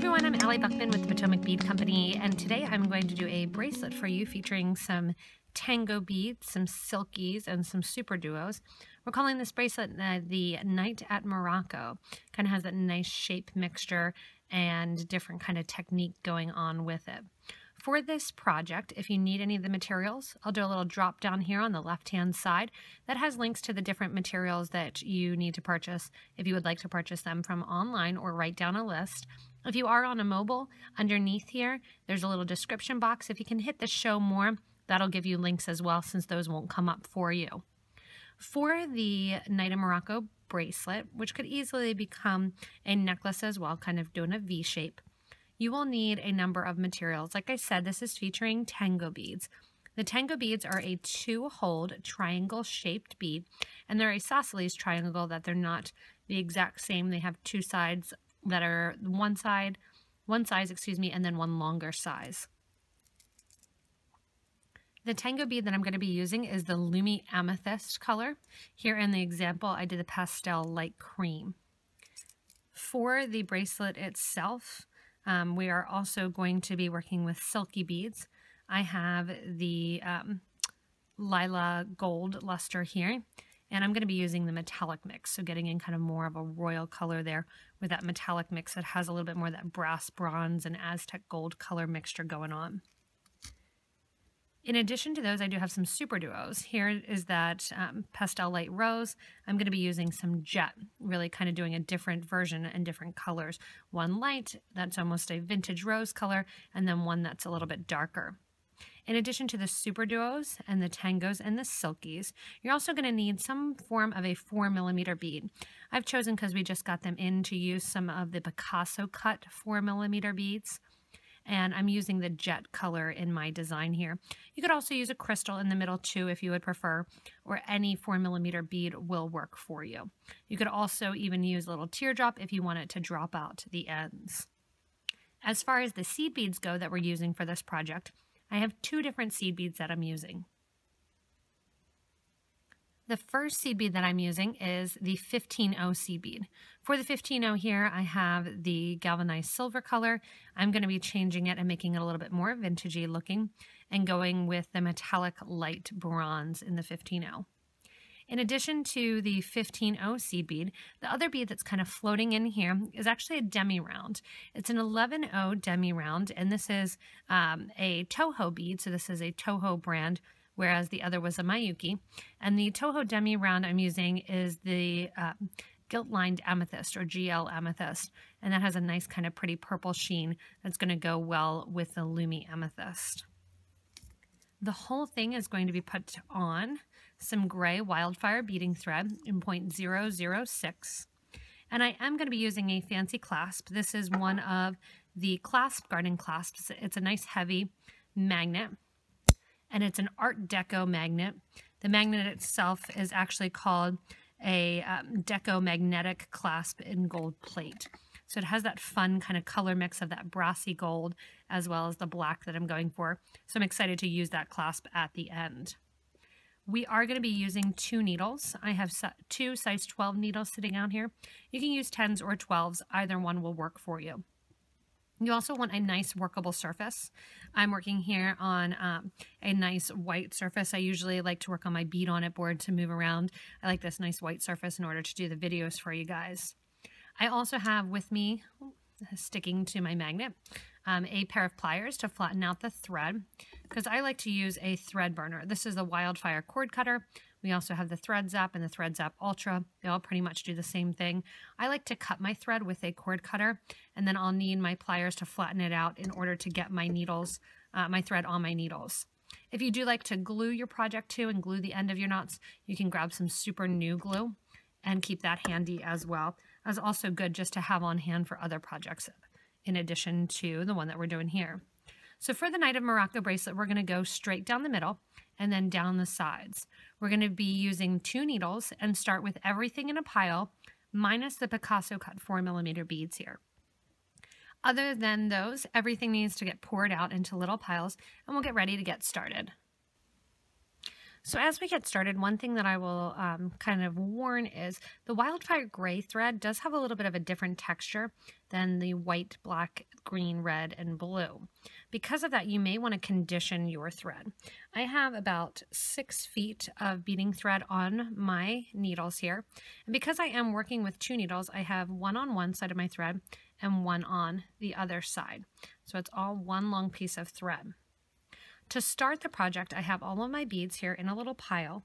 everyone, I'm Allie Buchman with the Potomac Bead Company, and today I'm going to do a bracelet for you featuring some Tango beads, some Silkies, and some SuperDuos. We're calling this bracelet the Night at Morocco. Kind of has that nice shape mixture and different kind of technique going on with it. For this project, if you need any of the materials, I'll do a little drop down here on the left-hand side that has links to the different materials that you need to purchase if you would like to purchase them from online or write down a list. If you are on a mobile, underneath here, there's a little description box. If you can hit the show more, that'll give you links as well since those won't come up for you. For the Night in Morocco bracelet, which could easily become a necklace as well, kind of doing a V shape, you will need a number of materials. Like I said, this is featuring Tango beads. The Tango beads are a 2-holed triangle-shaped bead, and they're a isosceles triangle that they're not the exact same. They have two sides that are one size, and then one longer size. The Tango bead that I'm going to be using is the Lumi Amethyst color. Here in the example, I did the pastel light cream. For the bracelet itself, we are also going to be working with Silky beads. I have the Lila Gold luster here, and I'm going to be using the metallic mix, so getting in kind of more of a royal color there with that metallic mix that has a little bit more of that brass, bronze, and Aztec gold color mixture going on. In addition to those, I do have some SuperDuos. Here is that pastel light rose. I'm going to be using some jet, really kind of doing a different version and different colors. One light, that's almost a vintage rose color, and then one that's a little bit darker. In addition to the SuperDuos and the Tangos and the Silkies, you're also going to need some form of a 4mm bead. I've chosen, because we just got them in, to use some of the Picasso cut 4mm beads. And I'm using the jet color in my design here. You could also use a crystal in the middle too if you would prefer, or any 4mm bead will work for you. You could also even use a little teardrop if you want it to drop out the ends. As far as the seed beads go that we're using for this project, I have 2 different seed beads that I'm using. The first seed bead that I'm using is the 15-0 seed bead. For the 15-0 here, I have the galvanized silver color. I'm going to be changing it and making it a little bit more vintagey looking and going with the metallic light bronze in the 15-0. In addition to the 15-0 seed bead, the other bead that's kind of floating in here is actually a demi round. It's an 11-0 demi round, and this is a Toho bead, so this is a Toho brand, whereas the other was a Miyuki. And the Toho demi round I'm using is the gilt-lined amethyst, or GL amethyst, and that has a nice kind of pretty purple sheen that's going to go well with the Lumi amethyst. The whole thing is going to be put on some gray Wildfire beading thread in 0.006, and I am going to be using a fancy clasp. This is one of the Claspgarten clasps. It's a nice heavy magnet, and it's an Art Deco magnet. The magnet itself is actually called a Deco magnetic clasp in gold plate. So it has that fun kind of color mix of that brassy gold as well as the black that I'm going for. So I'm excited to use that clasp at the end. We are going to be using 2 needles. I have 2 size 12 needles sitting out here. You can use 10s or 12s. Either one will work for you. You also want a nice workable surface. I'm working here on a nice white surface. I usually like to work on my bead on it board to move around. I like this nice white surface in order to do the videos for you guys. I also have with me, sticking to my magnet, a pair of pliers to flatten out the thread, because I like to use a thread burner. This is the Wildfire cord cutter. We also have the Thread Zap and the Thread Zap Ultra. They all pretty much do the same thing. I like to cut my thread with a cord cutter, and then I'll need my pliers to flatten it out in order to get my needles, my thread on my needles. If you do like to glue your project to and glue the end of your knots, you can grab some super new glue and keep that handy as well. That's also good just to have on hand for other projects in addition to the one that we're doing here. So for the Night of Morocco bracelet, we're going to go straight down the middle and then down the sides. We're going to be using 2 needles and start with everything in a pile minus the Picasso cut 4mm beads here. Other than those, everything needs to get poured out into little piles, and we'll get ready to get started. So as we get started, one thing that I will kind of warn is the Wildfire gray thread does have a little bit of a different texture than the white, black, green, red, and blue. Because of that, you may want to condition your thread. I have about 6 feet of beading thread on my needles here. And because I am working with 2 needles, I have one on one side of my thread and one on the other side. So it's all one long piece of thread. To start the project, I have all of my beads here in a little pile.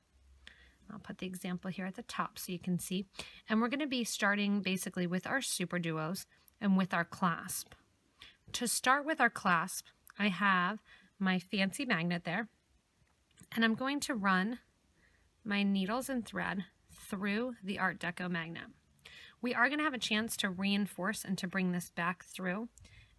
I'll put the example here at the top so you can see. And we're going to be starting basically with our SuperDuos and with our clasp. To start with our clasp, I have my fancy magnet there. And I'm going to run my needles and thread through the Art Deco magnet. We are going to have a chance to reinforce and to bring this back through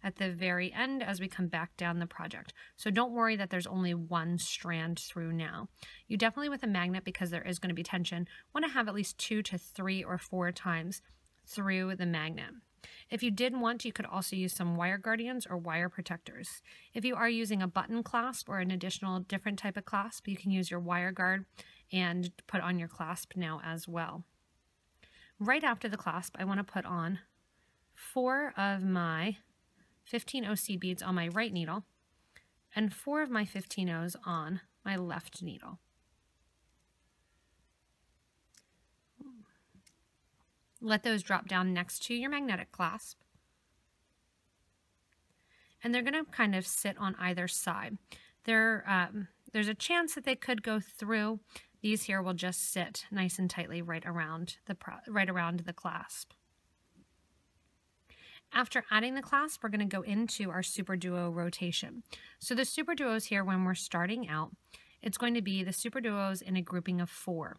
at the very end as we come back down the project. So don't worry that there's only one strand through now. You definitely, with a magnet, because there is going to be tension, want to have at least 2 to 3 or 4 times through the magnet. If you did want, you could also use some wire guardians or wire protectors. If you are using a button clasp or an additional different type of clasp, you can use your wire guard and put on your clasp now as well. Right after the clasp, I want to put on 4 of my 15 OC beads on my right needle and 4 of my 15 O's on my left needle. Let those drop down next to your magnetic clasp. And they're going to kind of sit on either side. There's a chance that they could go through. These here will just sit nice and tightly right around the clasp. After adding the clasp, we're going to go into our SuperDuo rotation. So the SuperDuos here, when we're starting out, it's going to be the SuperDuos in a grouping of 4.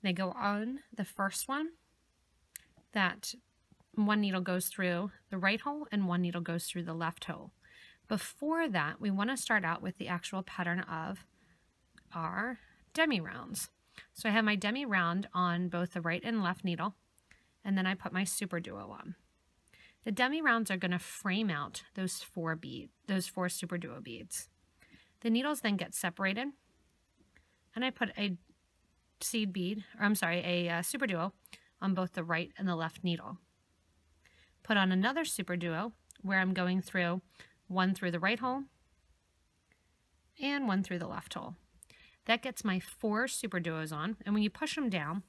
They go on the first one, that one needle goes through the right hole and one needle goes through the left hole. Before that, we want to start out with the actual pattern of our demi rounds. So I have my demi round on both the right and left needle, and then I put my SuperDuo on. The demi rounds are going to frame out those 4 SuperDuo beads. The needles then get separated, and I put a SuperDuo on both the right and the left needle. Put on another SuperDuo where I'm going through one through the right hole and one through the left hole. That gets my 4 SuperDuos on, and when you push them down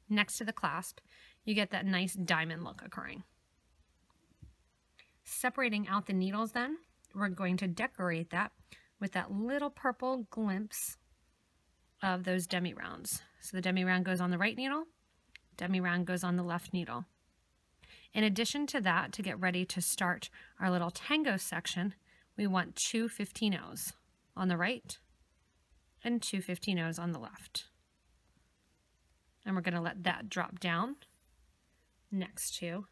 next to the clasp, you get that nice diamond look occurring. Separating out the needles then, we're going to decorate that with that little purple glimpse of those demi rounds. So the demi round goes on the right needle, demi round goes on the left needle. In addition to that, to get ready to start our little tango section, we want 2 15-Os on the right and 2 15-Os on the left. And we're going to let that drop down next to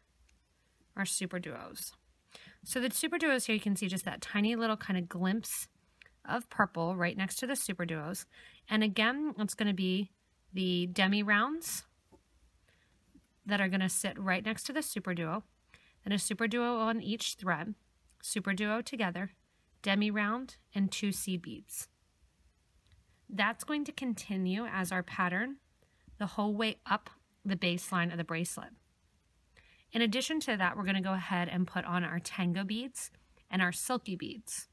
our SuperDuos. So the SuperDuos here, you can see just that tiny little kind of glimpse of purple right next to the SuperDuos. And again, it's going to be the demi rounds that are going to sit right next to the SuperDuo, and a SuperDuo on each thread, SuperDuo together, demi round, and 2 seed beads. That's going to continue as our pattern the whole way up the baseline of the bracelet. In addition to that, we're going to go ahead and put on our Tango beads and our Silky beads.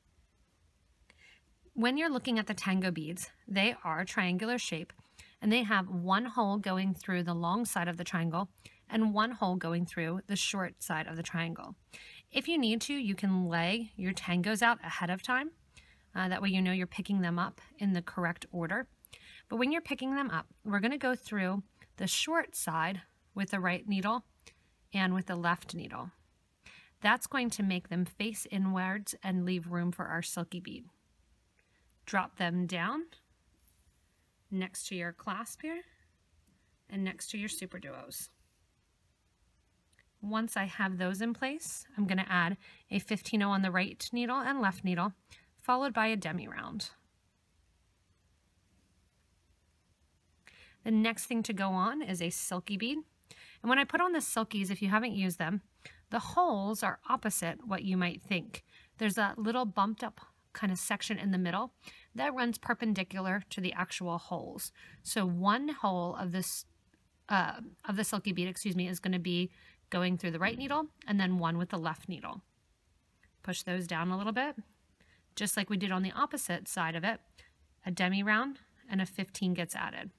When you're looking at the Tango beads, they are triangular shape, and they have one hole going through the long side of the triangle and one hole going through the short side of the triangle. If you need to, you can lay your tangos out ahead of time. That way you know you're picking them up in the correct order. But when you're picking them up, we're going to go through the short side with the right needle and with the left needle. That's going to make them face inwards and leave room for our Silky bead. Drop them down next to your clasp here and next to your SuperDuos. Once I have those in place, I'm going to add a 15-O on the right needle and left needle, followed by a demi round. The next thing to go on is a Silky bead. And when I put on the Silkies, if you haven't used them, the holes are opposite what you might think. There's that little bumped up kind of section in the middle. that runs perpendicular to the actual holes. So one hole of this of the silky bead, is going to be going through the right needle, and then one with the left needle. Push those down a little bit, just like we did on the opposite side of it. A demi round and a 15 gets added.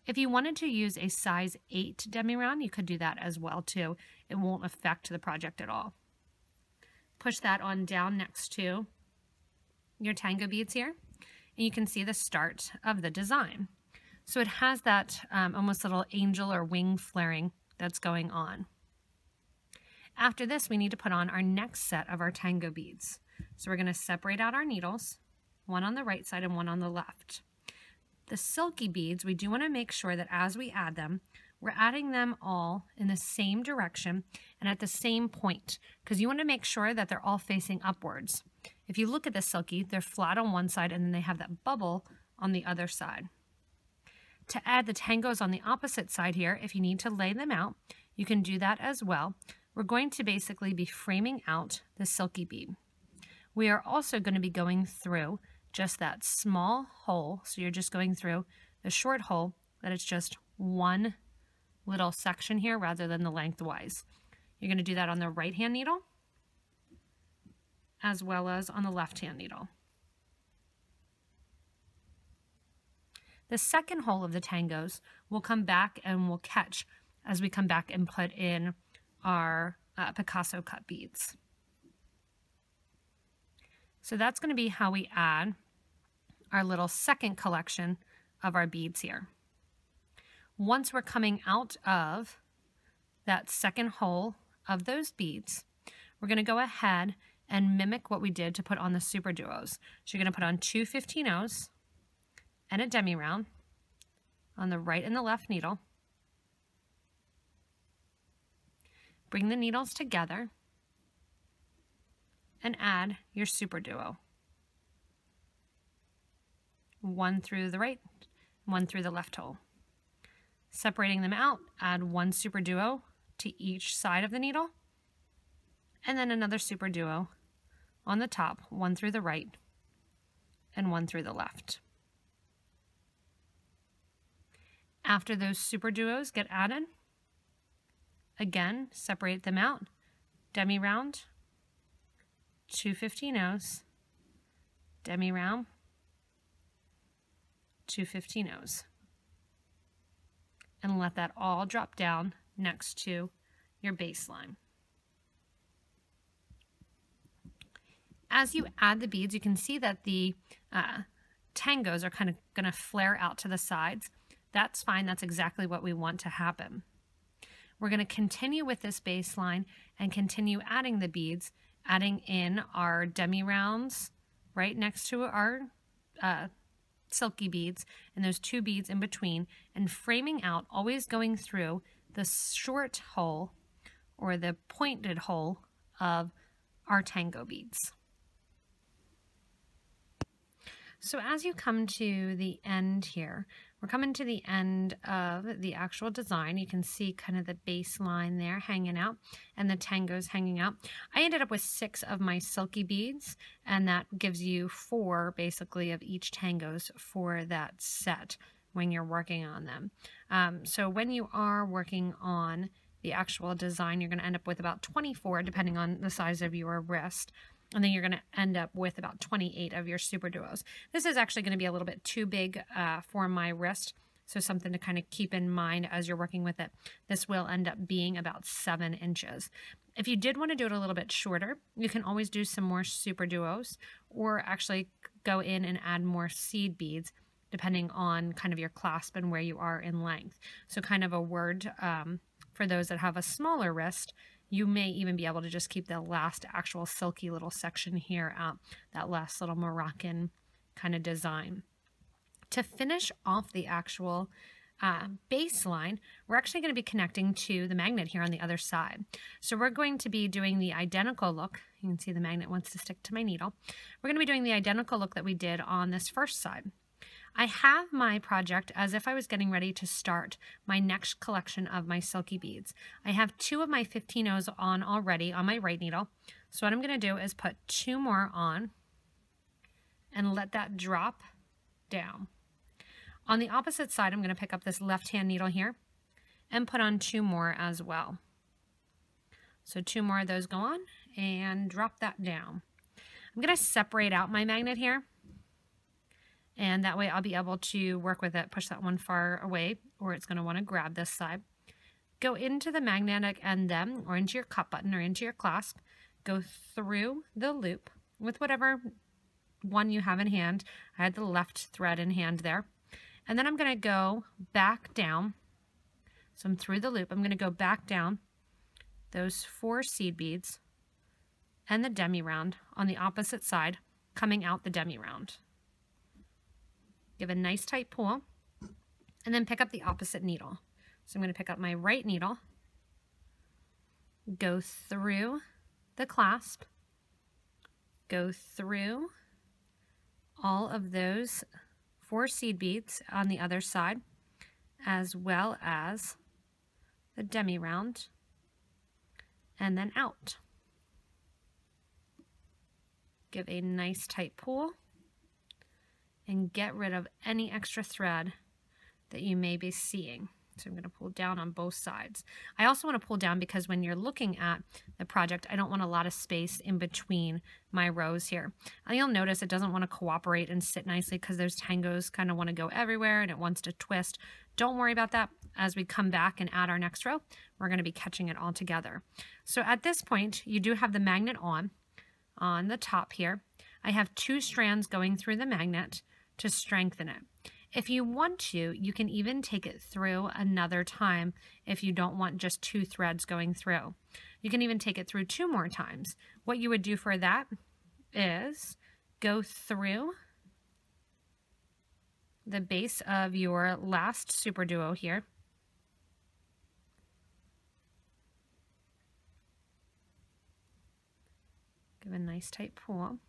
If you wanted to use a size 8 demi round, you could do that as well too. It won't affect the project at all. Push that on down next to your tango beads here, and you can see the start of the design. So it has that almost little angel or wing flaring that's going on. After this, we need to put on our next set of our tango beads. So we're going to separate out our needles, one on the right side and one on the left. The silky beads, we do want to make sure that as we add them, we're adding them all in the same direction and at the same point, because you want to make sure that they're all facing upwards. If you look at the silky, they're flat on one side and then they have that bubble on the other side. To add the tangos on the opposite side here, if you need to lay them out, you can do that as well. We're going to basically be framing out the silky bead. We are also going to be going through just that small hole. So you're just going through the short hole, that it's just one little section here rather than the lengthwise. You're going to do that on the right hand needle as well as on the left hand needle. The second hole of the tangos will come back and will catch as we come back and put in our Picasso cut beads. So that's going to be how we add our little second collection of our beads here. Once we're coming out of that second hole of those beads, we're going to go ahead and mimic what we did to put on the SuperDuos. So you're going to put on 2 15-ohs and a demi round on the right and the left needle. Bring the needles together and add your SuperDuo. One through the right, one through the left hole. Separating them out, add one SuperDuo to each side of the needle, and then another SuperDuo on the top, one through the right and one through the left. After those SuperDuos get added, again, separate them out, demi round, 2 15-ohs, demi round, 2 15-ohs, and let that all drop down next to your baseline. As you add the beads, you can see that the tangos are kind of going to flare out to the sides. That's fine. That's exactly what we want to happen. We're going to continue with this baseline and continue adding the beads, adding in our demi rounds right next to our silky beads and those 2 beads in between, and framing out, always going through the short hole or the pointed hole of our tango beads. So as you come to the end here, we're coming to the end of the actual design. You can see kind of the baseline there hanging out and the tangos hanging out. I ended up with 6 of my silky beads, and that gives you 4 basically of each tangos for that set when you're working on them. So when you are working on the actual design, you're going to end up with about 24 depending on the size of your wrist. And then you're going to end up with about 28 of your SuperDuos. This is actually going to be a little bit too big for my wrist, so something to kind of keep in mind as you're working with it. This will end up being about 7 inches. If you did want to do it a little bit shorter, you can always do some more SuperDuos or actually go in and add more seed beads depending on kind of your clasp and where you are in length. So kind of a word for those that have a smaller wrist. You may even be able to just keep the last actual silky little section here out, that last little Moroccan kind of design. To finish off the actual baseline, we're actually going to be connecting to the magnet here on the other side. So we're going to be doing the identical look. You can see the magnet wants to stick to my needle. We're going to be doing the identical look that we did on this first side. I have my project as if I was getting ready to start my next collection of my silky beads. I have 2 of my 15-ohs on already on my right needle. So what I'm going to do is put 2 more on and let that drop down. On the opposite side, I'm going to pick up this left-hand needle here and put on 2 more as well. So 2 more of those go on and drop that down. I'm going to separate out my magnet here, and that way I'll be able to work with it, push that one far away, or it's going to want to grab this side. Go into the magnetic end then, or into your cup button or into your clasp. Go through the loop with whatever one you have in hand. I had the left thread in hand there. And then I'm going to go back down. So I'm through the loop. I'm going to go back down those 4 seed beads and the demi round on the opposite side, coming out the demi round. Give a nice tight pull, and then pick up the opposite needle. So I'm going to pick up my right needle, go through the clasp, go through all of those 4 seed beads on the other side, as well as the demi round, and then out. Give a nice tight pull and get rid of any extra thread that you may be seeing. So I'm going to pull down on both sides. I also want to pull down because when you're looking at the project, I don't want a lot of space in between my rows here. And you'll notice it doesn't want to cooperate and sit nicely because those tangos kind of want to go everywhere and it wants to twist. Don't worry about that. As we come back and add our next row, we're going to be catching it all together. So at this point, you do have the magnet on the top here. I have 2 strands going through the magnet to strengthen it. If you want to, you can even take it through another time if you don't want just 2 threads going through. You can even take it through 2 more times. What you would do for that is go through the base of your last SuperDuo here. Give a nice tight pull.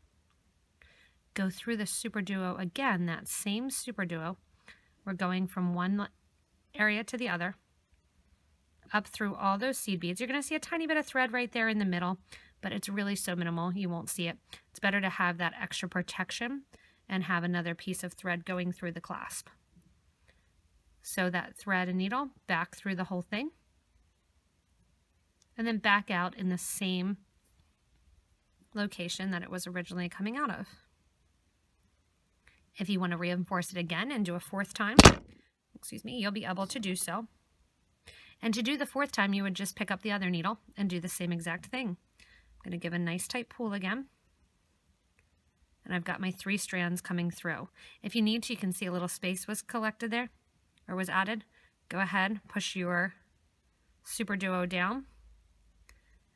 Go through the SuperDuo again, that same SuperDuo. We're going from one area to the other, up through all those seed beads. You're going to see a tiny bit of thread right there in the middle, but it's really so minimal you won't see it. It's better to have that extra protection and have another piece of thread going through the clasp. So that thread and needle back through the whole thing, and then back out in the same location that it was originally coming out of. If you want to reinforce it again and do a 4th time, you'll be able to do so. And to do the 4th time, you would just pick up the other needle and do the same exact thing. I'm going to give a nice tight pull again. And I've got my 3 strands coming through. If you need to, you can see a little space was collected there or was added. Go ahead, push your SuperDuo down,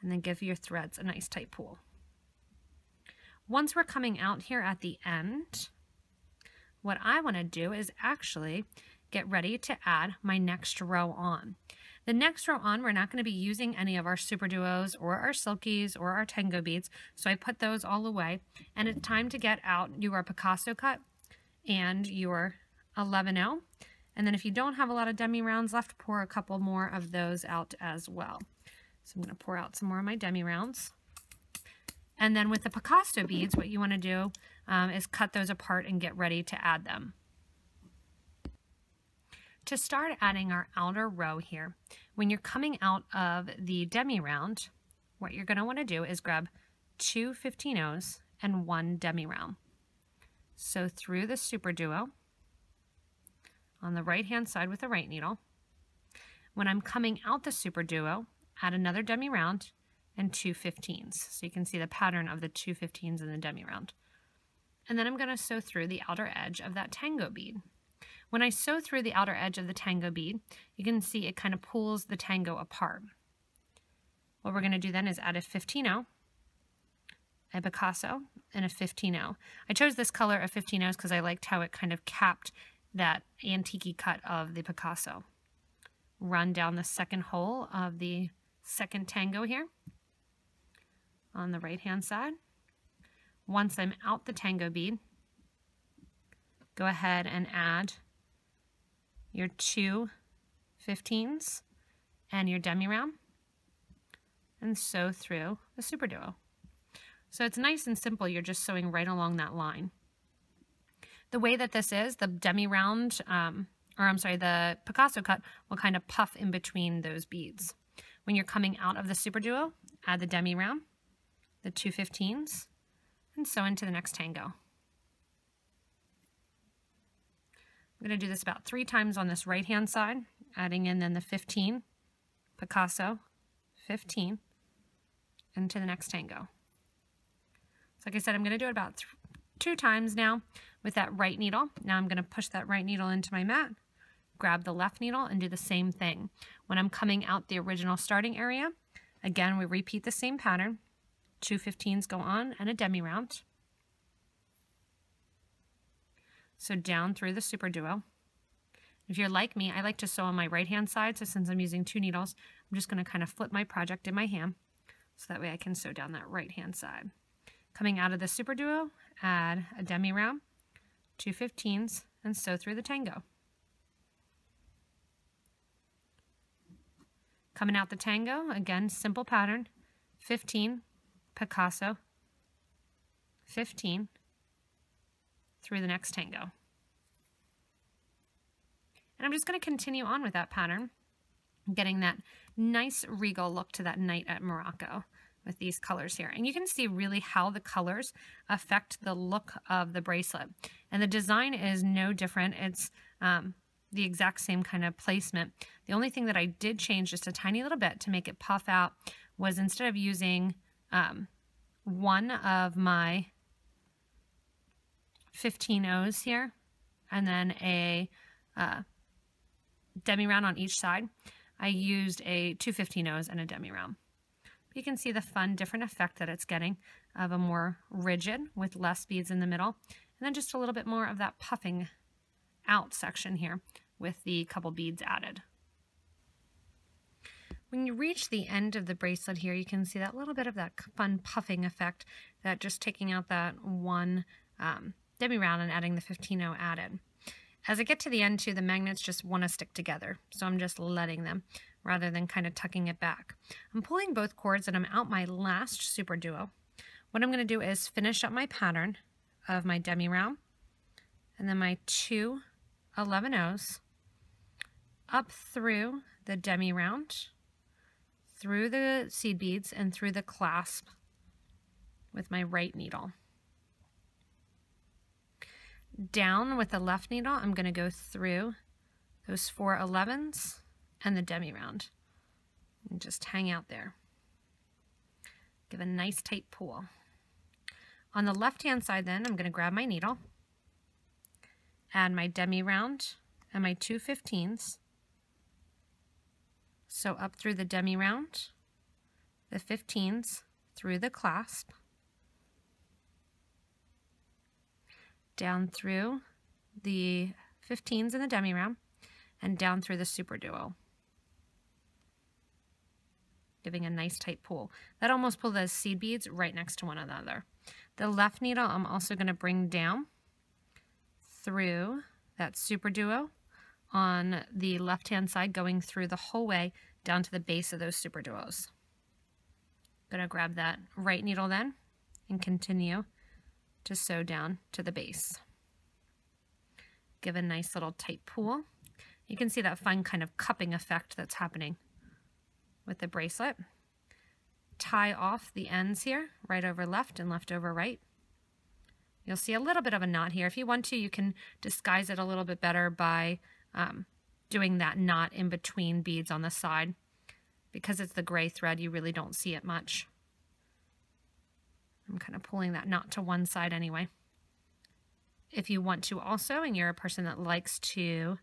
and then give your threads a nice tight pull. Once we're coming out here at the end, what I want to do is actually get ready to add my next row on. The next row on, we're not going to be using any of our SuperDuos or our Silkies or our Tango Beads, so I put those all away. And it's time to get out your Picasso cut and your 11-0. And then if you don't have a lot of demi rounds left, pour a couple more of those out as well. So I'm going to pour out some more of my demi rounds. And then with the Picasso beads, what you want to do is cut those apart and get ready to add them. To start adding our outer row here, when you're coming out of the demi round, what you're going to want to do is grab 2 15-0s and 1 demi round. So through the SuperDuo on the right hand side with the right needle. When I'm coming out the SuperDuo, add another demi round and 2 15s. So you can see the pattern of the 2 15s in the demi round. And then I'm going to sew through the outer edge of that tango bead. When I sew through the outer edge of the tango bead, you can see it kind of pulls the tango apart. What we're going to do then is add a 15-0, a Picasso, and a 15-0. I chose this color of 15-0s because I liked how it kind of capped that antique cut of the Picasso. Run down the second hole of the second tango here on the right hand side. Once I'm out the tango bead, go ahead and add your 2 15s and your demi round and sew through the SuperDuo. So it's nice and simple. You're just sewing right along that line. The way that this is, the demi round, the Picasso cut will kind of puff in between those beads. When you're coming out of the SuperDuo, add the demi round, the 2/15s, and sew into the next tango. I'm going to do this about 3 times on this right hand side, adding in then the 15, Picasso, 15, into the next tango. So like I said, I'm going to do it about 2 times now with that right needle. Now I'm going to push that right needle into my mat, grab the left needle, and do the same thing. When I'm coming out the original starting area, again, we repeat the same pattern. 2/15s go on and a demi round. So down through the SuperDuo. If you're like me, I like to sew on my right hand side, so since I'm using 2 needles, I'm just going to kind of flip my project in my hand, so that way I can sew down that right hand side. Coming out of the SuperDuo, add a demi round, 2/15s, and sew through the tango. Coming out the tango, again, simple pattern, 15, Picasso, 15, through the next tango. And I'm just going to continue on with that pattern, getting that nice regal look to that night at Morocco with these colors here. And you can see really how the colors affect the look of the bracelet. And the design is no different. It's the exact same kind of placement. The only thing that I did change just a tiny little bit to make it puff out was instead of using one of my 15 here and then a demi round on each side, I used a 2 15 and a demi round. You can see the fun different effect that it's getting of a more rigid with less beads in the middle, and then just a little bit more of that puffing out section here with the couple beads added. When you reach the end of the bracelet here, you can see that little bit of that fun puffing effect, that just taking out that one demi round and adding the 15 added. As I get to the end too, the magnets just want to stick together, so I'm just letting them rather than kind of tucking it back. I'm pulling both cords and I'm out my last SuperDuo. What I'm going to do is finish up my pattern of my demi round and then my 2 11-0s up through the demi round, through the seed beads, and through the clasp with my right needle. Down with the left needle, I'm going to go through those 4 11s and the demi round and just hang out there. Give a nice tight pull. On the left hand side then, I'm going to grab my needle, add my demi round and my 2 15s. So up through the demi round, the 15s through the clasp, down through the 15s and the demi round, and down through the SuperDuo, giving a nice tight pull. That almost pull the seed beads right next to one another. The left needle I'm also going to bring down through that SuperDuo on the left hand side, going through the whole way down to the base of those SuperDuos. I'm going to grab that right needle then and continue to sew down to the base. Give a nice little tight pull. You can see that fun kind of cupping effect that's happening with the bracelet. Tie off the ends here, right over left and left over right. You'll see a little bit of a knot here. If you want to, you can disguise it a little bit better by doing that knot in between beads on the side. Because it's the gray thread, you really don't see it much. I'm kind of pulling that knot to one side anyway. If you want to also, and you're a person that likes to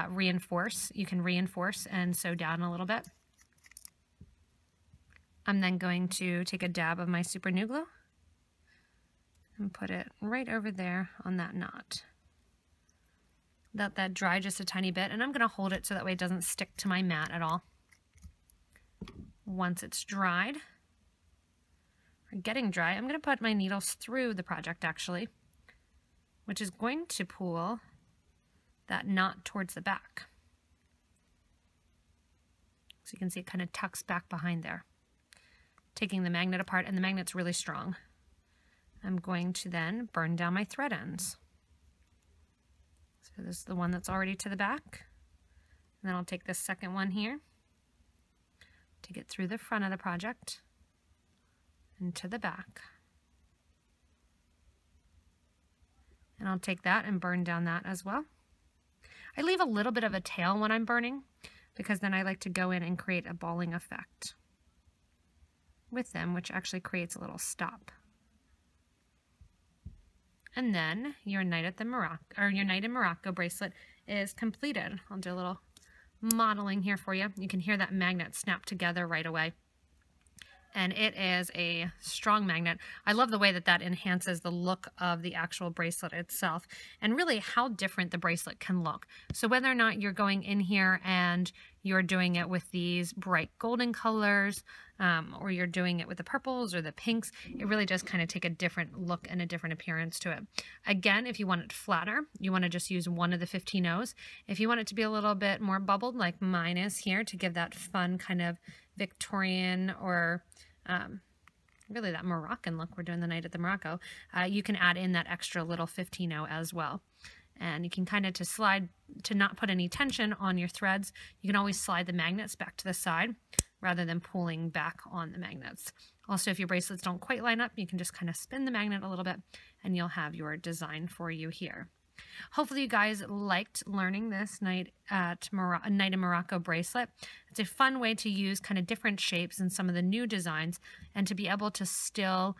reinforce, you can reinforce and sew down a little bit. I'm then going to take a dab of my super glue glue and put it right over there on that knot. Let that dry just a tiny bit, and I'm going to hold it so that way it doesn't stick to my mat at all. Once it's dried, or getting dry, I'm going to put my needles through the project actually, which is going to pull that knot towards the back. So you can see it kind of tucks back behind there. Taking the magnet apart, and the magnet's really strong. I'm going to then burn down my thread ends. So this is the one that's already to the back. And then I'll take this second one here to get through the front of the project and to the back. And I'll take that and burn down that as well. I leave a little bit of a tail when I'm burning because then I like to go in and create a balling effect with them, which actually creates a little stop. And then your Night in Morocco bracelet is completed. I'll do a little modeling here for you. You can hear that magnet snap together right away. And it is a strong magnet. I love the way that that enhances the look of the actual bracelet itself and really how different the bracelet can look. So whether or not you're going in here and you're doing it with these bright golden colors or you're doing it with the purples or the pinks, it really does kind of take a different look and a different appearance to it. Again, if you want it flatter, you want to just use one of the 15Os. If you want it to be a little bit more bubbled like mine is here to give that fun kind of Victorian or really that Moroccan look, we're doing the Night at the Morocco, you can add in that extra little 15O as well. And you can kind of to not put any tension on your threads, you can always slide the magnets back to the side rather than pulling back on the magnets. Also, if your bracelets don't quite line up, you can just kind of spin the magnet a little bit and you'll have your design for you here. Hopefully you guys liked learning this Night in Morocco bracelet. It's a fun way to use kind of different shapes and some of the new designs and to be able to still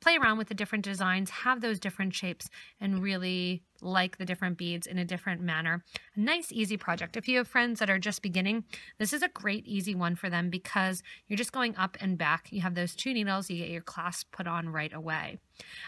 play around with the different designs, have those different shapes, and really like the different beads in a different manner. A nice, easy project. If you have friends that are just beginning, this is a great, easy one for them because you're just going up and back. You have those 2 needles, you get your clasp put on right away.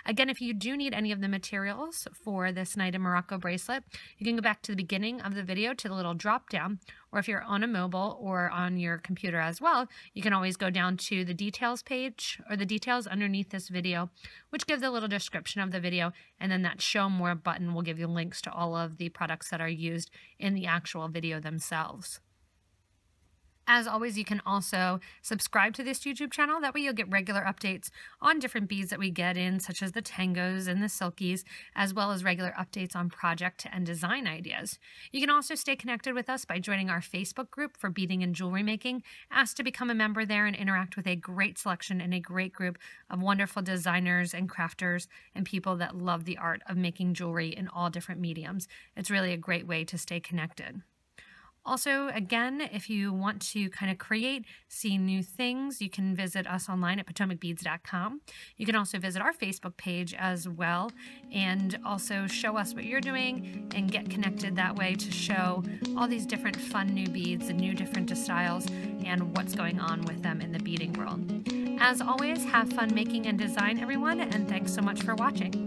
Again, if you do need any of the materials for this Night in Morocco bracelet, you can go back to the beginning of the video to the little drop down, or if you're on a mobile or on your computer as well, you can always go down to the details page or the details underneath this video, which gives a little description of the video, and then that show more button will give you links to all of the products that are used in the actual video themselves. As always, you can also subscribe to this YouTube channel. That way you'll get regular updates on different beads that we get in, such as the Tangos and the Silkies, as well as regular updates on project and design ideas. You can also stay connected with us by joining our Facebook group for beading and jewelry making. Ask to become a member there and interact with a great selection and a great group of wonderful designers and crafters and people that love the art of making jewelry in all different mediums. It's really a great way to stay connected. Also, again, if you want to kind of create, see new things, you can visit us online at PotomacBeads.com. You can also visit our Facebook page as well and also show us what you're doing and get connected that way to show all these different fun new beads and new different styles and what's going on with them in the beading world. As always, have fun making and design, everyone, and thanks so much for watching.